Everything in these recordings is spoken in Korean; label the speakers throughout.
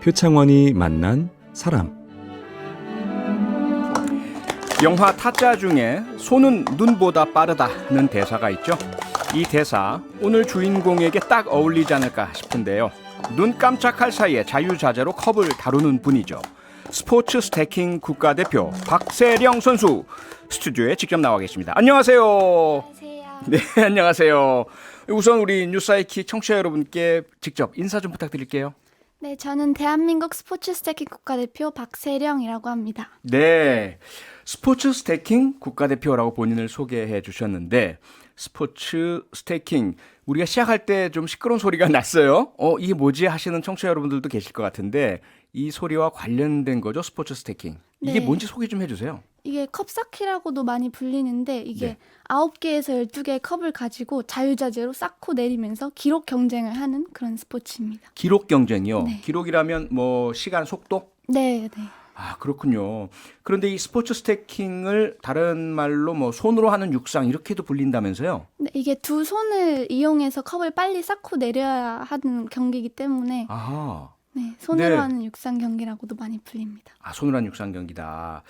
Speaker 1: 표창원이 만난 사람.
Speaker 2: 영화 타짜 중에 손은 눈보다 빠르다는 대사가 있죠. 이 대사 오늘 주인공에게 딱 어울리지 않을까 싶은데요. 눈 깜짝할 사이에 자유자재로 컵을 다루는 분이죠. 스포츠 스태킹 국가대표 박세령 선수 스튜디오에 직접 나와 계십니다. 안녕하세요.
Speaker 3: 안녕하세요.
Speaker 2: 네, 안녕하세요. 우선 우리 뉴사이키 청취자 여러분께 직접 인사 좀 부탁드릴게요.
Speaker 3: 네, 저는 대한민국 스포츠 스태킹 국가대표 박세령이라고 합니다.
Speaker 2: 네, 스포츠 스태킹 국가대표라고 본인을 소개해 주셨는데 스포츠 스태킹 우리가 시작할 때 좀 시끄러운 소리가 났어요. 이게 뭐지 하시는 청취자 여러분들도 계실 것 같은데 이 소리와 관련된 거죠, 스포츠 스태킹. 이게
Speaker 3: 네.
Speaker 2: 뭔지 소개 좀 해주세요.
Speaker 3: 이게 컵쌓기라고도 많이 불리는데 이게
Speaker 2: 네.
Speaker 3: 9개에서 12개의 컵을 가지고 자유자재로 쌓고 내리면서 기록 경쟁을 하는 그런 스포츠입니다.
Speaker 2: 기록 경쟁이요.
Speaker 3: 네.
Speaker 2: 기록이라면 뭐 시간, 속도?
Speaker 3: 네, 네.
Speaker 2: 아, 그렇군요. 그런데 이 스포츠 스태킹을 다른 말로 뭐 손으로 하는 육상 이렇게도 불린다면서요?
Speaker 3: 네, 이게 두 손을 이용해서 컵을 빨리 쌓고 내려야 하는 경기이기 때문에
Speaker 2: 아하.
Speaker 3: 네, 손으로
Speaker 2: 네.
Speaker 3: 하는 육상 경기라고도 많이 불립니다.
Speaker 2: 아, 손으로 한 육상 경기다.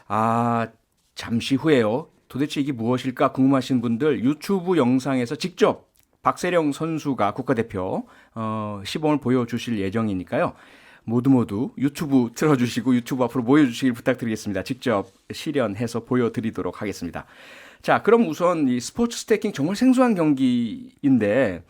Speaker 2: 아, 잠시 후에요. 도대체 이게 무엇일까 궁금하신 분들 유튜브 영상에서 직접 박세령 선수가 국가대표 시범을 보여주실 예정이니까요. 모두 유튜브 틀어주시고 유튜브 앞으로 모여주시길 부탁드리겠습니다. 직접 실현해서 보여드리도록 하겠습니다. 자, 그럼 우선 이 스포츠 스태킹 정말 생소한 경기인데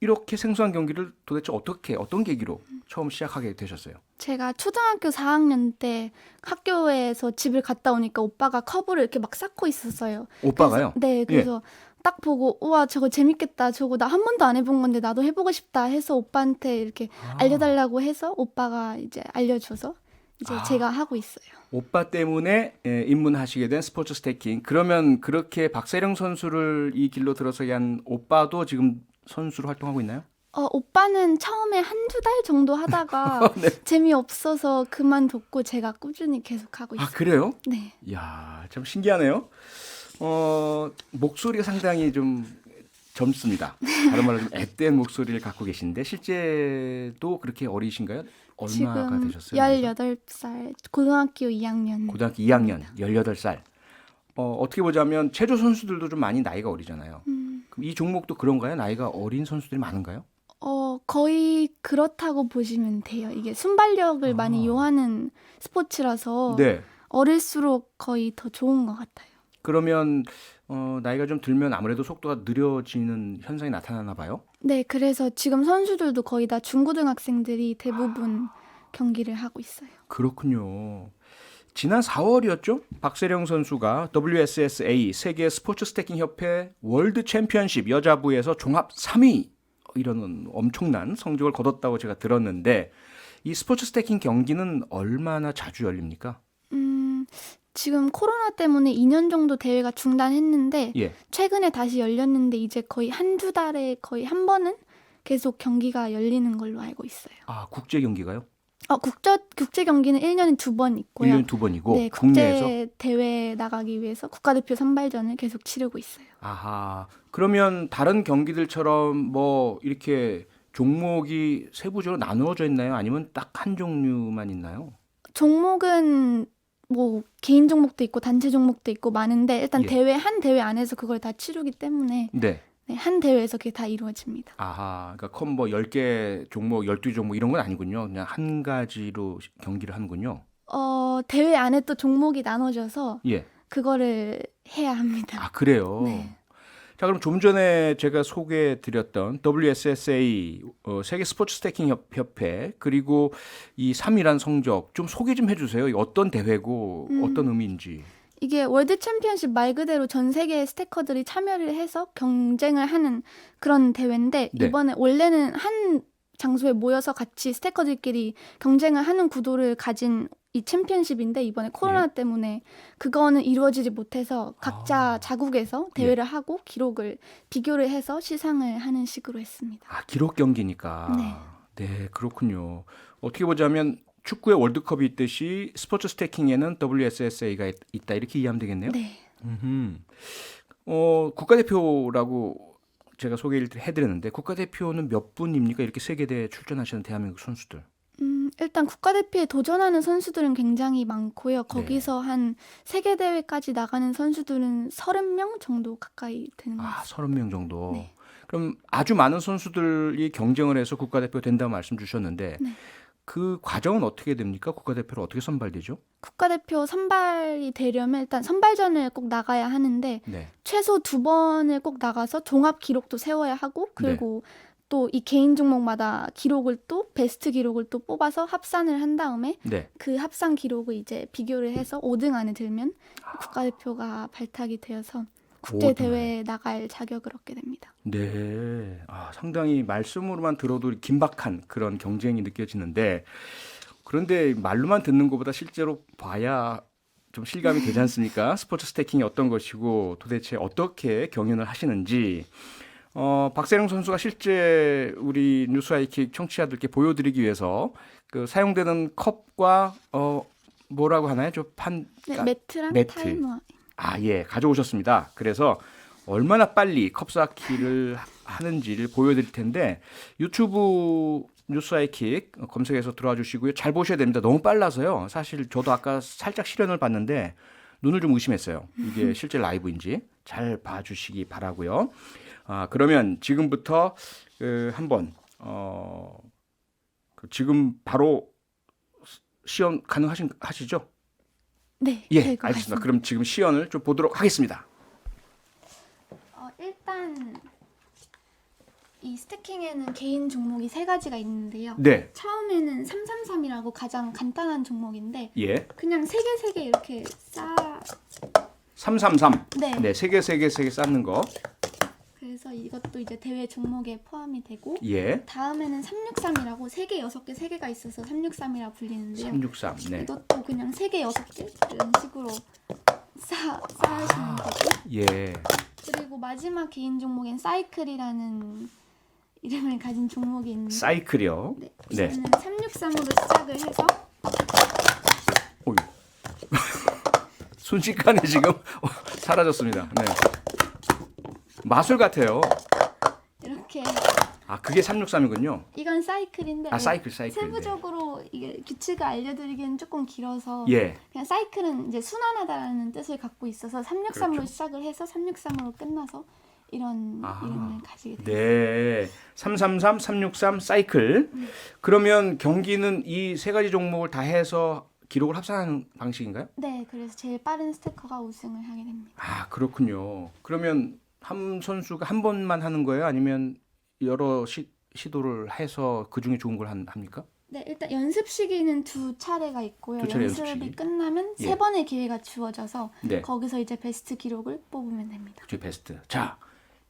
Speaker 2: 이렇게 생소한 경기를 도대체 어떤 계기로 처음 시작하게 되셨어요?
Speaker 3: 제가 초등학교 4학년 때 학교에서 집을 갔다 오니까 오빠가 컵을 이렇게 막 쌓고 있었어요.
Speaker 2: 오빠가요?
Speaker 3: 네, 그래서 딱 보고 우와 저거 재밌겠다. 저거 나 한 번도 안 해본 건데 나도 해보고 싶다 해서 오빠한테 이렇게 알려달라고 해서 오빠가 이제 알려줘서 이제 제가 하고 있어요.
Speaker 2: 오빠 때문에 입문하시게 된 스포츠 스태킹. 그러면 그렇게 박세령 선수를 이 길로 들어서게 한 오빠도 지금 선수로 활동하고 있나요?
Speaker 3: 오빠는 처음에 한두 달 정도 하다가
Speaker 2: 네.
Speaker 3: 재미없어서 그만뒀고 제가 꾸준히 계속 하고 있어요.
Speaker 2: 아, 그래요?
Speaker 3: 네.
Speaker 2: 이야, 참 신기하네요. 목소리가 상당히 좀 젊습니다. 다른 말로 좀 앳된 목소리를 갖고 계신데 실제도 그렇게 어리신가요? 얼마가
Speaker 3: 지금
Speaker 2: 되셨어요?
Speaker 3: 18살, 고등학교 2학년.
Speaker 2: 고등학교 2학년, 18살. 어떻게 보자면 체조 선수들도 좀 많이 나이가 어리잖아요. 그럼 이 종목도 그런가요? 나이가 어린 선수들이 많은가요?
Speaker 3: 거의 그렇다고 보시면 돼요. 이게 순발력을 많이 요하는 스포츠라서
Speaker 2: 네.
Speaker 3: 어릴수록 거의 더 좋은 것 같아요.
Speaker 2: 그러면 나이가 좀 들면 아무래도 속도가 느려지는 현상이 나타나나 봐요?
Speaker 3: 네, 그래서 지금 선수들도 거의 다 중고등학생들이 대부분 경기를 하고 있어요.
Speaker 2: 그렇군요. 지난 4월이었죠? 박세령 선수가 WSSA 세계 스포츠 스태킹 협회 월드 챔피언십 여자부에서 종합 3위 이런 엄청난 성적을 거뒀다고 제가 들었는데 이 스포츠 스태킹 경기는 얼마나 자주 열립니까?
Speaker 3: 지금 코로나 때문에 2년 정도 대회가 중단했는데
Speaker 2: 예.
Speaker 3: 최근에 다시 열렸는데 이제 거의 한두 달에 거의 한 번은 계속 경기가 열리는 걸로 알고 있어요.
Speaker 2: 아, 국제 경기가요?
Speaker 3: 국제 경기는 1년에 2번 있고요.
Speaker 2: 1년에 2번이고
Speaker 3: 네,
Speaker 2: 국내에서?
Speaker 3: 국제 대회 나가기 위해서 국가대표 선발전을 계속 치르고 있어요.
Speaker 2: 아하. 그러면 다른 경기들처럼 뭐 이렇게 종목이 세부적으로 나누어져 있나요? 아니면 딱 한 종류만 있나요?
Speaker 3: 종목은 뭐 개인 종목도 있고 단체 종목도 있고 많은데 일단
Speaker 2: 예.
Speaker 3: 한 대회 안에서 그걸 다 치르기 때문에
Speaker 2: 네.
Speaker 3: 네, 한 대회에서 그게 다 이루어집니다.
Speaker 2: 아하. 그러니까 컴보 10개 종목, 12종목 이런 건 아니군요. 그냥 한 가지로 경기를 하는군요.
Speaker 3: 대회 안에 또 종목이 나눠져서
Speaker 2: 예.
Speaker 3: 그거를 해야 합니다.
Speaker 2: 아, 그래요.
Speaker 3: 네.
Speaker 2: 자, 그럼 좀 전에 제가 소개해 드렸던 WSSA 세계 스포츠 스태킹 협회 그리고 이 3위란 성적 좀 소개 좀 해주세요. 이게 어떤 대회고 어떤 의미인지.
Speaker 3: 이게 월드 챔피언십 말 그대로 전 세계의 스태커들이 참여를 해서 경쟁을 하는 그런 대회인데
Speaker 2: 네.
Speaker 3: 이번에 원래는 한 장소에 모여서 같이 스태커들끼리 경쟁을 하는 구도를 가진 이 챔피언십인데 이번에 코로나 때문에 그거는 이루어지지 못해서 각자 자국에서 대회를 하고 기록을 비교를 해서 시상을 하는 식으로 했습니다.
Speaker 2: 아, 기록 경기니까.
Speaker 3: 네.
Speaker 2: 네, 그렇군요. 어떻게 보자면 축구의 월드컵이 있듯이 스포츠 스태킹에는 WSSA가 있다 이렇게 이해하면 되겠네요.
Speaker 3: 네.
Speaker 2: 국가대표라고 제가 소개를 해드렸는데 국가대표는 몇 분입니까? 이렇게 세계대회 출전하시는 대한민국 선수들.
Speaker 3: 일단 국가대표에 도전하는 선수들은 굉장히 많고요.
Speaker 2: 네.
Speaker 3: 거기서 한 세계 대회까지 나가는 선수들은 30명 정도 가까이 되는 것
Speaker 2: 아,
Speaker 3: 같습니다.
Speaker 2: 30명 정도.
Speaker 3: 네.
Speaker 2: 그럼 아주 많은 선수들이 경쟁을 해서 국가대표 된다고 말씀 주셨는데
Speaker 3: 네.
Speaker 2: 그 과정은 어떻게 됩니까? 국가대표로 어떻게 선발되죠?
Speaker 3: 국가대표 선발이 되려면 일단 선발전을 꼭 나가야 하는데
Speaker 2: 네.
Speaker 3: 최소 2번을 꼭 나가서 종합 기록도 세워야 하고 그리고 또 이 개인 종목마다 기록을 또 베스트 기록을 또 뽑아서 합산을 한 다음에
Speaker 2: 네.
Speaker 3: 그 합산 기록을 이제 비교를 해서 5등 안에 들면 국가대표가 발탁이 되어서 국제 대회에 나갈 자격을 얻게 됩니다.
Speaker 2: 네. 아, 상당히 말씀으로만 들어도 긴박한 그런 경쟁이 느껴지는데 그런데 말로만 듣는 것보다 실제로 봐야 좀 실감이 되지 않습니까? 스포츠 스태킹이 어떤 것이고 도대체 어떻게 경연을 하시는지 박세령 선수가 실제 우리 뉴스아이킥 청취자들께 보여드리기 위해서 그 사용되는 컵과 뭐라고 하나요?
Speaker 3: 네, 매트랑
Speaker 2: 매트.
Speaker 3: 타이머.
Speaker 2: 아, 예, 가져오셨습니다. 그래서 얼마나 빨리 컵쌓기를 하는지를 보여드릴 텐데 유튜브 뉴스아이킥 검색해서 들어와 주시고요. 잘 보셔야 됩니다. 너무 빨라서요. 사실 저도 아까 살짝 실현을 봤는데 눈을 좀 의심했어요. 이게 실제 라이브인지 잘 봐주시기 바라고요. 아, 그러면 지금부터 한번 지금 바로 시연 가능하시죠?
Speaker 3: 네,
Speaker 2: 예,
Speaker 3: 될 것
Speaker 2: 알겠습니다.
Speaker 3: 같습니다.
Speaker 2: 그럼 지금 시연을 좀 보도록 하겠습니다.
Speaker 3: 일단 이 스태킹에는 개인 종목이 3가지가 있는데요.
Speaker 2: 네,
Speaker 3: 처음에는 333이라고 가장 간단한 종목인데
Speaker 2: 예,
Speaker 3: 그냥 3개 이렇게 쌓
Speaker 2: 333.
Speaker 3: 네.
Speaker 2: 네, 3개 쌓는 거.
Speaker 3: 그래서 이것도 이제 대회 종목에 포함이 되고
Speaker 2: 예,
Speaker 3: 다음에는 363이라고 3개, 6개, 3개가 있어서 363이라 불리는데요.
Speaker 2: 363. 네,
Speaker 3: 이것도 그냥 3개, 6개 이런 식으로 쌓으시면 되고
Speaker 2: 예,
Speaker 3: 그리고 마지막 개인 종목엔 사이클이라는 이름을 가진 종목이 있는데
Speaker 2: 사이클이요.
Speaker 3: 네,
Speaker 2: 네.
Speaker 3: 이거는 363으로 시작을 해서
Speaker 2: 어이. 순식간에 지금 사라졌습니다. 네. 마술 같아요.
Speaker 3: 이렇게
Speaker 2: 아, 그게 363이군요.
Speaker 3: 이건 사이클인데
Speaker 2: 아, 사이클.
Speaker 3: 세부적으로 이게 규칙을 알려드리기는 조금 길어서
Speaker 2: 예,
Speaker 3: 그냥 사이클은 이제 순환하다라는 뜻을 갖고 있어서 363으로
Speaker 2: 그렇죠.
Speaker 3: 시작을 해서 363으로 끝나서 이런
Speaker 2: 아,
Speaker 3: 이름을 가지게 됐어요.
Speaker 2: 네. 333, 363 사이클. 그러면 경기는 이 3가지 종목을 다 해서 기록을 합산하는 방식인가요?
Speaker 3: 네, 그래서 제일 빠른 스태커가 우승을 하게 됩니다.
Speaker 2: 아, 그렇군요. 그러면 한 선수가 한 번만 하는 거예요? 아니면 여러 시도를 해서 그 중에 좋은 걸 합니까?
Speaker 3: 네, 일단 연습 시기는 2차례가 있고요.
Speaker 2: 2차례 연습
Speaker 3: 연습이
Speaker 2: 시기.
Speaker 3: 끝나면
Speaker 2: 예.
Speaker 3: 3번의 기회가 주어져서
Speaker 2: 네.
Speaker 3: 거기서 이제 베스트 기록을 뽑으면 됩니다.
Speaker 2: 그게 베스트. 자,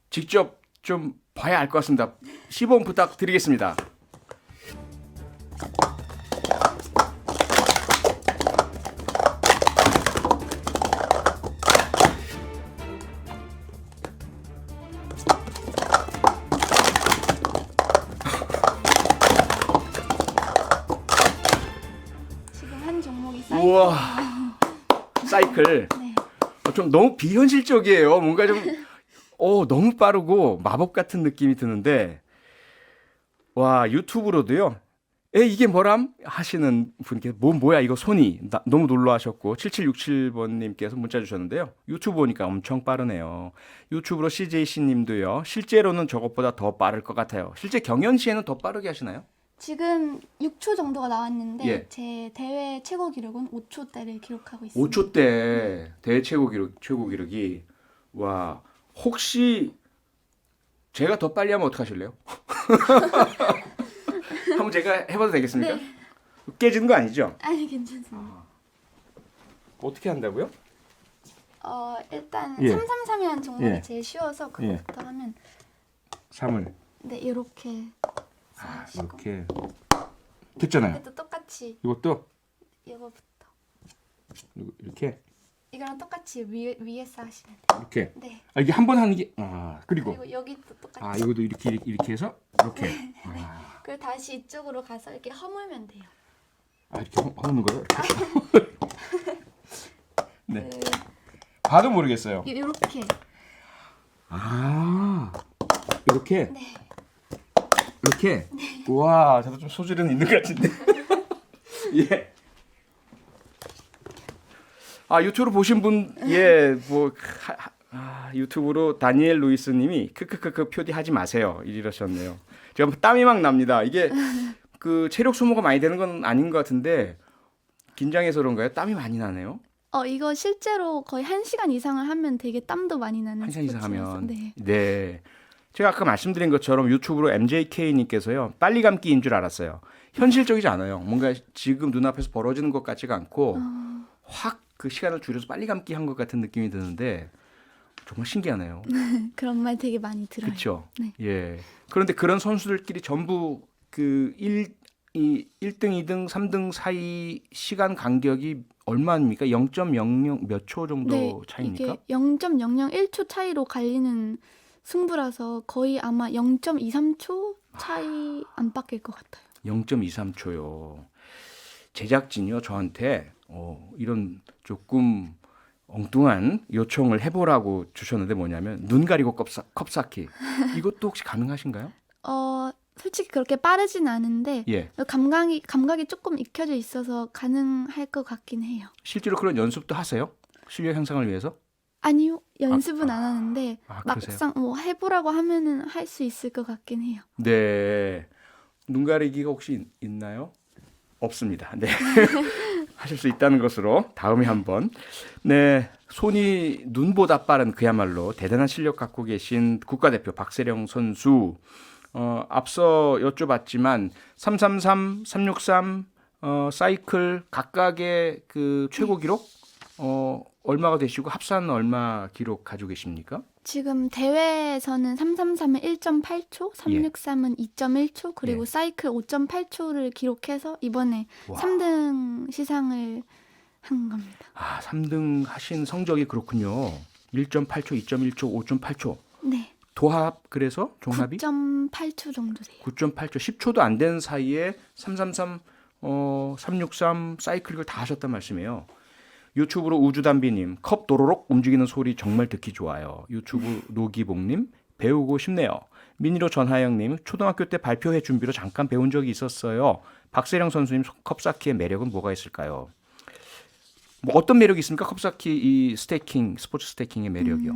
Speaker 2: 직접 좀 봐야 알 것 같습니다. 시범 부탁드리겠습니다.
Speaker 3: 지금 한 종목이 사이클.
Speaker 2: 우와, 사이클.
Speaker 3: 네.
Speaker 2: 좀 너무 비현실적이에요. 뭔가 좀 너무 빠르고 마법 같은 느낌이 드는데 와, 유튜브로도요. 이게 뭐람 하시는 분께 뭐야 이거 손이 너무 놀라하셨고 7767번님께서 문자 주셨는데요. 유튜브 보니까 엄청 빠르네요. 유튜브로 CJC님도요. 실제로는 저것보다 더 빠를 것 같아요. 실제 경연 시에는 더 빠르게 하시나요?
Speaker 3: 지금 6초 정도가 나왔는데
Speaker 2: 예.
Speaker 3: 제 대회 최고 기록은 5초대를 기록하고 있습니다.
Speaker 2: 5초대 대회 최고 기록이 와, 혹시 제가 더 빨리 하면 어떡하실래요? 한번 제가 해봐도 되겠습니까?
Speaker 3: 네.
Speaker 2: 깨지는 거 아니죠?
Speaker 3: 아니 괜찮습니다.
Speaker 2: 어떻게 한다고요?
Speaker 3: 일단
Speaker 2: 예.
Speaker 3: 333이라는 종목이
Speaker 2: 예.
Speaker 3: 제일 쉬워서 그것부터 하면
Speaker 2: 3을
Speaker 3: 네 이렇게 쌓으시고
Speaker 2: 이렇게 됐잖아요.
Speaker 3: 이것도 똑같이
Speaker 2: 이것도
Speaker 3: 이거부터
Speaker 2: 이렇게
Speaker 3: 이거랑 똑같이 위에 쌓으시면 돼요.
Speaker 2: 이렇게.
Speaker 3: 네.
Speaker 2: 아, 이게 한 번 하는 게 그리고
Speaker 3: 그리고 여기도 똑같이.
Speaker 2: 이것도 이렇게 해서 이렇게.
Speaker 3: 그리고 다시 이쪽으로 가서 이렇게 허물면 돼요.
Speaker 2: 이렇게 하는 거예요? 네.
Speaker 3: 그,
Speaker 2: 봐도 모르겠어요.
Speaker 3: 이렇게.
Speaker 2: 이렇게.
Speaker 3: 네.
Speaker 2: 이렇게. 와, 저도 좀 소질은 있는 것 같은데. 예. 아, 유튜브로 보신 분, 예, 뭐, 유튜브로 다니엘 루이스님이 크크크크 표디 하지 마세요. 이러셨네요. 제가 땀이 막 납니다. 이게 그 체력 소모가 많이 되는 건 아닌 것 같은데 긴장해서 그런가요? 땀이 많이 나네요.
Speaker 3: 이거 실제로 거의 1시간 이상을 하면 되게 땀도 많이 나는
Speaker 2: 한 시간 이상
Speaker 3: 스포츠라서.
Speaker 2: 하면.
Speaker 3: 네.
Speaker 2: 네. 제가 아까 말씀드린 것처럼 유튜브로 MJK님께서요. 빨리 감기인 줄 알았어요. 현실적이지 않아요. 뭔가 지금 눈앞에서 벌어지는 것 같지가 않고 확 그 시간을 줄여서 빨리 감기 한 것 같은 느낌이 드는데 정말 신기하네요.
Speaker 3: 그런 말 되게 많이 들어요.
Speaker 2: 그렇죠.
Speaker 3: 네.
Speaker 2: 예. 그런데 그런 선수들끼리 전부 그 1등, 2등, 3등 사이 시간 간격이 얼마입니까? 0.00 몇 초 정도
Speaker 3: 네,
Speaker 2: 차이입니까?
Speaker 3: 이게 0.001초 차이로 갈리는 승부라서 거의 아마 0.23초 차이 안팎일 것 같아요.
Speaker 2: 0.23초요. 제작진이요 저한테 이런 조금 엉뚱한 요청을 해보라고 주셨는데 뭐냐면 눈 가리고 컵쌓기 이것도 혹시 가능하신가요?
Speaker 3: 솔직히 그렇게 빠르진 않은데
Speaker 2: 예.
Speaker 3: 감각이 조금 익혀져 있어서 가능할 것 같긴 해요.
Speaker 2: 실제로 그런 연습도 하세요? 실력 향상을 위해서?
Speaker 3: 아니요, 연습은 안 하는데
Speaker 2: 그러세요?
Speaker 3: 막상 뭐 해보라고 하면은 할 수 있을 것 같긴 해요.
Speaker 2: 네. 눈 가리기가 혹시 있나요? 없습니다. 네. 하실 수 있다는 것으로 다음에 한번. 네. 손이 눈보다 빠른 그야말로 대단한 실력 갖고 계신 국가대표 박세령 선수. 앞서 여쭤봤지만 333, 363 사이클 각각의 그 최고 기록 얼마가 되시고 합산 얼마 기록 가지고 계십니까?
Speaker 3: 지금 대회에서는 333은 1.8초, 363은 2.1초, 그리고
Speaker 2: 예.
Speaker 3: 사이클 5.8초를 기록해서 이번에
Speaker 2: 와.
Speaker 3: 3등 시상을 한 겁니다.
Speaker 2: 3등 하신 성적이 그렇군요. 1.8초, 2.1초, 5.8초.
Speaker 3: 네,
Speaker 2: 도합 그래서 종합이
Speaker 3: 9.8초 정도 돼요.
Speaker 2: 9.8초, 10초도 안 된 사이에 333, 363 사이클 이걸 다 하셨단 말씀이에요. 유튜브로 우주담비님 컵 도로록 움직이는 소리 정말 듣기 좋아요. 유튜브 노기봉님 배우고 싶네요. 미니로 전하영님 초등학교 때 발표회 준비로 잠깐 배운 적이 있었어요. 박세령 선수님 컵쌓기의 매력은 뭐가 있을까요? 뭐 어떤 매력이 있습니까? 컵쌓기 이 스테이킹 스포츠 스테이킹의 매력이요.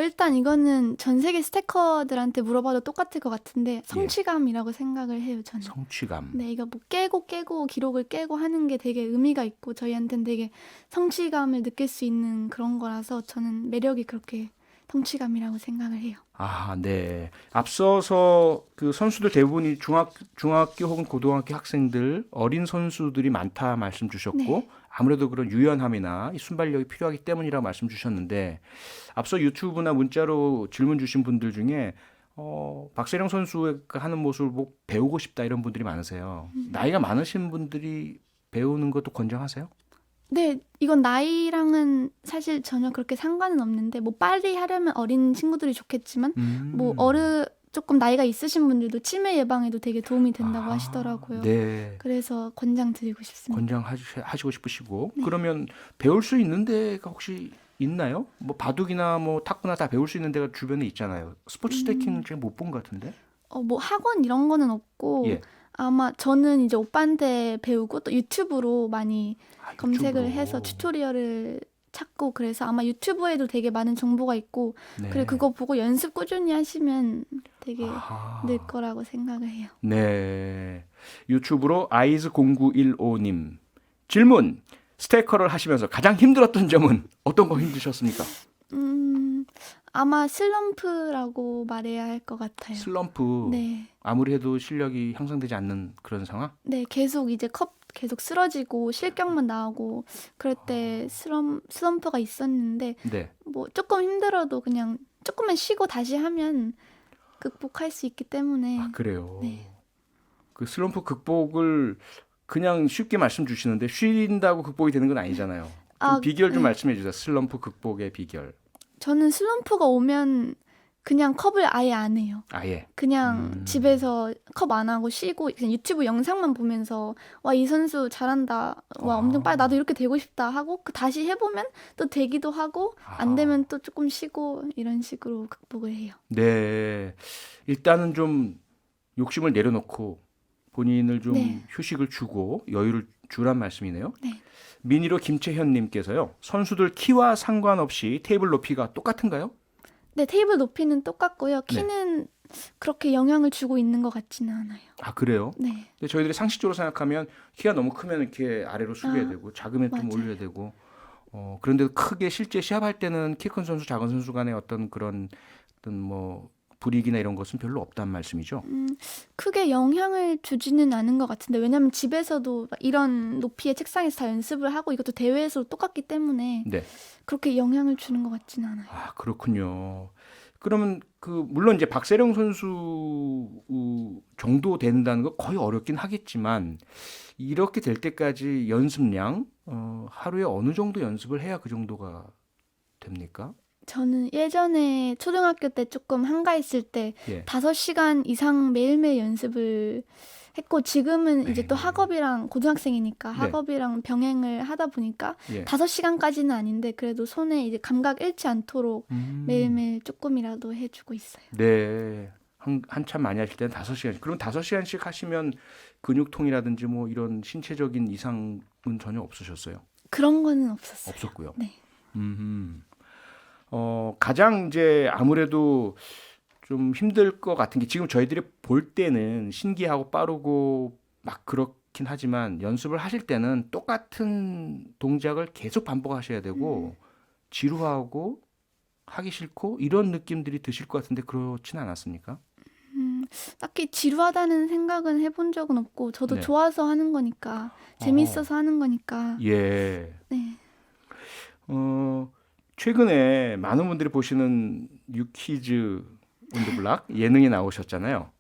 Speaker 3: 일단 이거는 전 세계 스태커들한테 물어봐도 똑같을 것 같은데 성취감이라고 생각을 해요, 저는.
Speaker 2: 성취감.
Speaker 3: 네, 이거 뭐 깨고 기록을 깨고 하는 게 되게 의미가 있고 저희한테는 되게 성취감을 느낄 수 있는 그런 거라서 저는 매력이 그렇게 성취감이라고 생각을 해요.
Speaker 2: 네. 앞서서 그 선수들 대부분이 중학교 혹은 고등학교 학생들, 어린 선수들이 많다 말씀 주셨고,
Speaker 3: 네.
Speaker 2: 아무래도 그런 유연함이나 이 순발력이 필요하기 때문이라고 말씀 주셨는데, 앞서 유튜브나 문자로 질문 주신 분들 중에 박세령 선수가 하는 모습을 보고 배우고 싶다 이런 분들이 많으세요. 나이가 많으신 분들이 배우는 것도 권장하세요?
Speaker 3: 네, 이건 나이랑은 사실 전혀 그렇게 상관은 없는데 뭐 빨리 하려면 어린 친구들이 좋겠지만 뭐 조금 나이가 있으신 분들도 치매 예방에도 되게 도움이 된다고 하시더라고요.
Speaker 2: 네.
Speaker 3: 그래서 권장드리고 싶습니다.
Speaker 2: 권장하시고 싶으시고 그러면 배울 수 있는 데가 혹시 있나요? 뭐 바둑이나 뭐 탁구나 다 배울 수 있는 데가 주변에 있잖아요. 스포츠 스태킹은 제가 못 본 것 같은데.
Speaker 3: 뭐 학원 이런 거는 없고
Speaker 2: 예.
Speaker 3: 아마 저는 이제 오빠한테 배우고 또 유튜브로 많이 검색을
Speaker 2: 유튜브로.
Speaker 3: 해서 튜토리얼을 찾고 그래서 아마 유튜브에도 되게 많은 정보가 있고
Speaker 2: 네.
Speaker 3: 그리고 그거 보고 연습 꾸준히 하시면 되게
Speaker 2: 아하.
Speaker 3: 늘 거라고 생각을 해요.
Speaker 2: 네. 유튜브로 아이즈0915님 질문. 스테이커를 하시면서 가장 힘들었던 점은 어떤 거 힘드셨습니까?
Speaker 3: 아마 슬럼프라고 말해야 할 것 같아요.
Speaker 2: 슬럼프.
Speaker 3: 네.
Speaker 2: 아무리 해도 실력이 향상되지 않는 그런 상황?
Speaker 3: 네, 계속 이제 컵 계속 쓰러지고 실격만 나오고 그럴 때 슬럼프가 있었는데
Speaker 2: 네.
Speaker 3: 뭐 조금 힘들어도 그냥 조금만 쉬고 다시 하면 극복할 수 있기 때문에
Speaker 2: 그래요.
Speaker 3: 네.
Speaker 2: 그 슬럼프 극복을 그냥 쉽게 말씀 주시는데 쉰다고 극복이 되는 건 아니잖아요. 좀 비결 좀 말씀해 주세요. 슬럼프 극복의 비결.
Speaker 3: 저는 슬럼프가 오면 그냥 컵을 아예 안 해요.
Speaker 2: 아예.
Speaker 3: 그냥 집에서 컵 안 하고 쉬고 그냥 유튜브 영상만 보면서 와, 이 선수 잘한다. 와, 엄청 빨리 나도 이렇게 되고 싶다 하고 다시 해보면 또 되기도 하고 안 되면 또 조금 쉬고 이런 식으로 극복을 해요.
Speaker 2: 네. 일단은 좀 욕심을 내려놓고 본인을 좀
Speaker 3: 네.
Speaker 2: 휴식을 주고 여유를 주란 말씀이네요.
Speaker 3: 네.
Speaker 2: 미니로 김채현님께서요. 선수들 키와 상관없이 테이블 높이가 똑같은가요?
Speaker 3: 네, 테이블 높이는 똑같고요.
Speaker 2: 네.
Speaker 3: 키는 그렇게 영향을 주고 있는 것 같지는 않아요.
Speaker 2: 아 그래요?
Speaker 3: 네.
Speaker 2: 근데 저희들이 상식적으로 생각하면 키가 너무 크면 이렇게 아래로 숙여야 되고 작으면 좀
Speaker 3: 맞아요.
Speaker 2: 올려야 되고 그런데 크게 실제 시합할 때는 키 큰 선수 작은 선수 간의 어떤 그런 어떤 뭐 불이익이나 이런 것은 별로 없단 말씀이죠.
Speaker 3: 크게 영향을 주지는 않은 것 같은데 왜냐하면 집에서도 막 이런 높이의 책상에서 다 연습을 하고 이것도 대회에서도 똑같기 때문에
Speaker 2: 네.
Speaker 3: 그렇게 영향을 주는 것 같지는 않아요.
Speaker 2: 아 그렇군요. 그러면 물론 이제 박세령 선수 정도 된다는 거 거의 어렵긴 하겠지만 이렇게 될 때까지 연습량 하루에 어느 정도 연습을 해야 그 정도가 됩니까?
Speaker 3: 저는 예전에 초등학교 때 조금 한가했을 때
Speaker 2: 예.
Speaker 3: 5시간 이상 매일매일 연습을 했고 지금은 이제 또 학업이랑 고등학생이니까
Speaker 2: 네.
Speaker 3: 학업이랑 병행을 하다 보니까
Speaker 2: 예.
Speaker 3: 5시간까지는 아닌데 그래도 손에 이제 감각 잃지 않도록 매일매일 조금이라도 해주고 있어요.
Speaker 2: 네. 한참 많이 하실 때는 5시간. 그럼 5시간씩 하시면 근육통이라든지 뭐 이런 신체적인 이상은 전혀 없으셨어요?
Speaker 3: 그런 거는 없었어요.
Speaker 2: 없었고요.
Speaker 3: 네.
Speaker 2: 가장 이제 아무래도 좀 힘들 것 같은 게 지금 저희들이 볼 때는 신기하고 빠르고 막 그렇긴 하지만 연습을 하실 때는 똑같은 동작을 계속 반복하셔야 되고 지루하고 하기 싫고 이런 느낌들이 드실 것 같은데 그렇진 않았습니까?
Speaker 3: 딱히 지루하다는 생각은 해본 적은 없고 저도
Speaker 2: 네.
Speaker 3: 좋아서 하는 거니까 재밌어서 하는 거니까
Speaker 2: 예.
Speaker 3: 네.
Speaker 2: 최근에 많은 분들이 보시는 뉴키즈 온 더 블락 예능에 나오셨잖아요.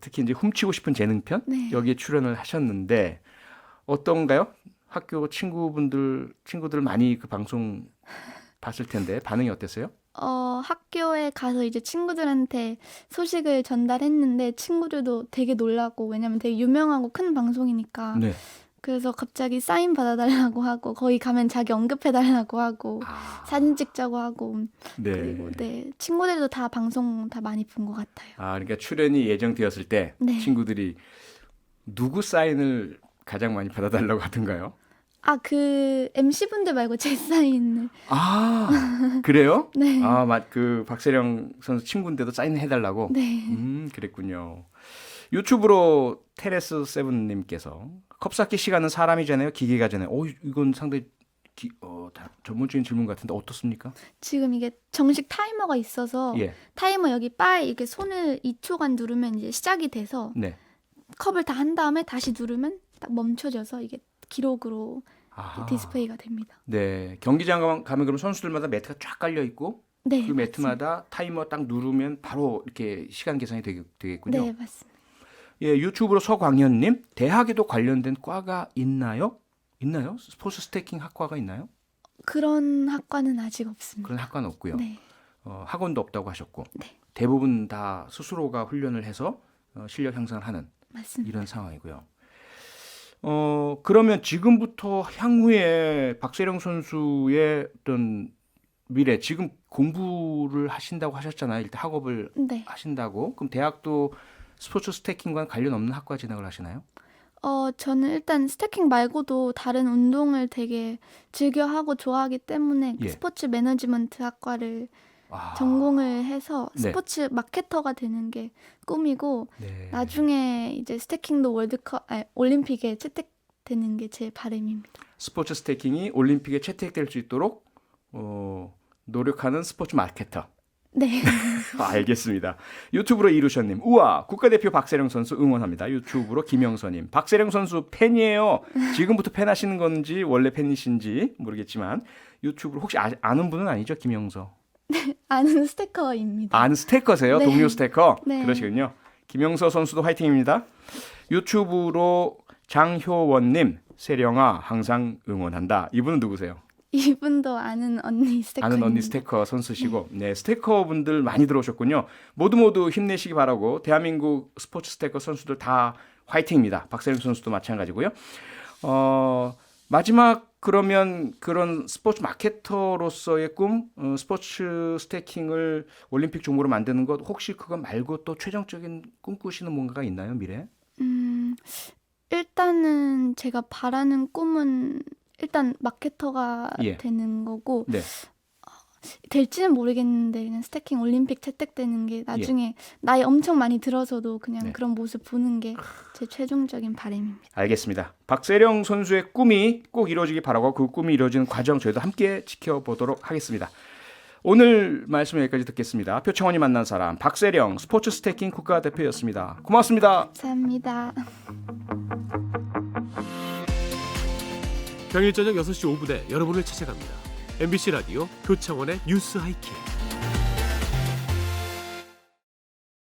Speaker 2: 특히 이제 훔치고 싶은 재능편
Speaker 3: 네.
Speaker 2: 여기에 출연을 하셨는데 어떤가요? 학교 친구들 많이 그 방송 봤을 텐데 반응이 어땠어요?
Speaker 3: 학교에 가서 이제 친구들한테 소식을 전달했는데 친구들도 되게 놀라고 왜냐면 되게 유명하고 큰 방송이니까
Speaker 2: 네.
Speaker 3: 그래서 갑자기 사인 받아달라고 하고 거기 가면 자기 언급해달라고 하고 사진 찍자고 하고
Speaker 2: 네.
Speaker 3: 그리고 네 친구들도 다 방송 다 많이 본 것 같아요.
Speaker 2: 아, 그러니까 출연이 예정되었을 때
Speaker 3: 네.
Speaker 2: 친구들이 누구 사인을 가장 많이 받아달라고 하던가요?
Speaker 3: 그 MC분들 말고 제 사인을
Speaker 2: 아, 그래요?
Speaker 3: 네.
Speaker 2: 아, 그 박세령 선수 친구인데도 사인을 해달라고?
Speaker 3: 네.
Speaker 2: 그랬군요. 유튜브로 테레스 세븐님께서 컵쌓기 시간은 사람이잖아요, 기계가잖아요. 이건 상당히 전문적인 질문 같은데 어떻습니까?
Speaker 3: 지금 이게 정식 타이머가 있어서
Speaker 2: 예,
Speaker 3: 타이머 여기 바에 이렇게 손을 2초간 누르면 이제 시작이 돼서
Speaker 2: 네.
Speaker 3: 컵을 다 한 다음에 다시 누르면 딱 멈춰져서 이게 기록으로
Speaker 2: 아하.
Speaker 3: 디스플레이가 됩니다.
Speaker 2: 네, 경기장 가면 그럼 선수들마다 매트가 쫙 깔려 있고
Speaker 3: 네,
Speaker 2: 그 매트마다 타이머 딱 누르면 바로 이렇게 시간 계산이 되겠군요.
Speaker 3: 네, 맞습니다.
Speaker 2: 예, 유튜브로 서광현님, 대학에도 관련된 과가 있나요? 있나요? 스포츠 스태킹 학과가 있나요?
Speaker 3: 그런 학과는 아직 없습니다.
Speaker 2: 그런 학과는 없고요.
Speaker 3: 네,
Speaker 2: 학원도 없다고 하셨고
Speaker 3: 네.
Speaker 2: 대부분 다 스스로가 훈련을 해서 실력 향상을 하는
Speaker 3: 맞습니다.
Speaker 2: 이런 상황이고요. 그러면 지금부터 향후에 박세령 선수의 어떤 미래, 지금 공부를 하신다고 하셨잖아요. 일단 학업을
Speaker 3: 네.
Speaker 2: 하신다고. 그럼 대학도 스포츠 스태킹과 관련 없는 학과 진학을 하시나요?
Speaker 3: 저는 일단 스태킹 말고도 다른 운동을 되게 즐겨하고 좋아하기 때문에
Speaker 2: 예.
Speaker 3: 스포츠 매니지먼트 학과를
Speaker 2: 아,
Speaker 3: 전공을 해서
Speaker 2: 네.
Speaker 3: 스포츠 마케터가 되는 게 꿈이고
Speaker 2: 네.
Speaker 3: 나중에 이제 스태킹도 올림픽에 채택되는 게 제 바람입니다.
Speaker 2: 스포츠 스태킹이 올림픽에 채택될 수 있도록 노력하는 스포츠 마케터.
Speaker 3: 네.
Speaker 2: 알겠습니다. 유튜브로 이루션님, 우와, 국가대표 박세령 선수 응원합니다. 유튜브로 김영선님, 박세령 선수 팬이에요. 지금부터 팬하시는 건지 원래 팬이신지 모르겠지만 유튜브로 혹시 아는 분은 아니죠, 김영서?
Speaker 3: 아는 스태커입니다.
Speaker 2: 아는 스태커세요?
Speaker 3: 네.
Speaker 2: 동료 스태커?
Speaker 3: 네.
Speaker 2: 그러시군요. 김영서 선수도 화이팅입니다. 유튜브로 장효원님, 세령아 항상 응원한다. 이분은 누구세요?
Speaker 3: 이분도 아는 언니 스태커입니다.
Speaker 2: 아는 언니 스태커 선수시고, 네, 스태커 분들 많이 들어오셨군요. 모두 힘내시기 바라고, 대한민국 스포츠 스태커 선수들 다 화이팅입니다. 박세령 선수도 마찬가지고요. 마지막 그러면 그런 스포츠 마케터로서의 꿈, 스포츠 스태킹을 올림픽 종목으로 만드는 것, 혹시 그거 말고 또 최종적인 꿈꾸시는 뭔가가 있나요, 미래에?
Speaker 3: 일단은 제가 바라는 꿈은 일단 마케터가
Speaker 2: 예.
Speaker 3: 되는 거고
Speaker 2: 네.
Speaker 3: 될지는 모르겠는데 그냥 스태킹 올림픽 채택되는 게 나중에 나이 엄청 많이 들어서도 그냥
Speaker 2: 네.
Speaker 3: 그런 모습 보는 게 제 최종적인 바람입니다.
Speaker 2: 알겠습니다. 박세령 선수의 꿈이 꼭 이루어지기 바라고 그 꿈이 이루어지는 과정 저희도 함께 지켜보도록 하겠습니다. 오늘 말씀 여기까지 듣겠습니다. 표창원이 만난 사람 박세령 스포츠 스태킹 국가대표였습니다. 고맙습니다.
Speaker 3: 감사합니다.
Speaker 4: 평일 저녁 6시 5분에 여러분을 찾아갑니다. MBC 라디오 표창원의 뉴스 하이킥.